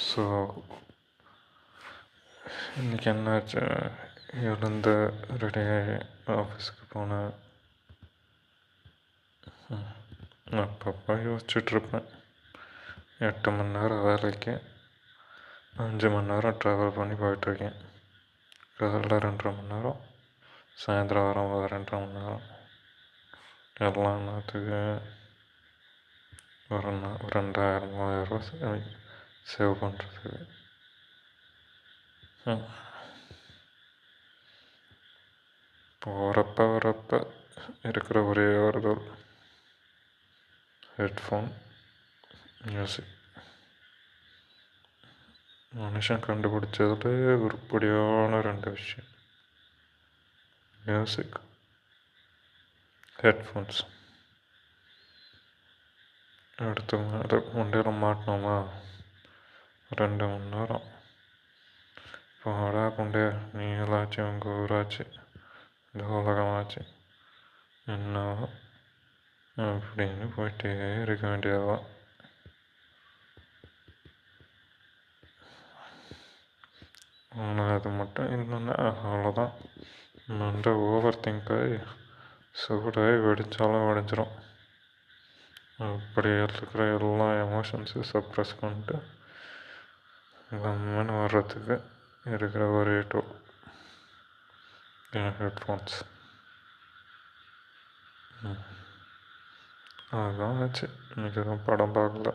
So இன்றைக்கி என்னாச்சு, எழுந்து ரெடியாகி ஆஃபீஸுக்கு போனேன். அப்பப்போ யோசிச்சுட்ருப்பேன், 8 மணி நேரம் வேலைக்கு 5 மணி நேரம் ட்ராவல் பண்ணி போயிட்டுருக்கேன். காலைல 2.5 மணி நேரம், சாயந்தரம் வரும்போது 2.5 மணி நேரம். எல்லாம் நேரத்துக்கு ஒரு 2000-3000 சேவ் பண்ணுறதுக்கு. போகிறப்ப வரப்போ இருக்கிற ஒரே ஒரு கோல், ஹெட்ஃபோன், மியூசிக். மனுஷன் கண்டுபிடிச்சதுல உருப்படியான 2 விஷயம், மியூசிக், ஹெட்ஃபோன்ஸ். அடுத்து அது மண்டையில் மாட்டினோமா 2 மணி நேரம். பாடா கொண்டே நீங்களாச்சு, உங்கள் ஊராச்சு, இந்த உலகமாச்சு, என்ன அப்படின்னு போயிட்டே இருக்க வேண்டியதுதான். ஆனால் அது மட்டும் இல்லைன்னா அவ்வளோதான், மண்டை ஓவர் திங்க் ஆகி சூடாகி வெடித்தாலும் வெடிச்சிடும். அப்படி இருக்கிற எல்லா எமோஷன்ஸையும் சப்ரெஸ் பண்ணிட்டு கம்முன்னு வர்றதுக்கு இருக்கிற ஒரே டூல் என் ஹெட்ஃபோன்ஸ். அதுதான் ஆச்சு. இன்றைக்கி எதுவும் படம் பார்க்கல,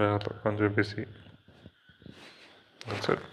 வேலை கொஞ்சம் பிஸி. சரி.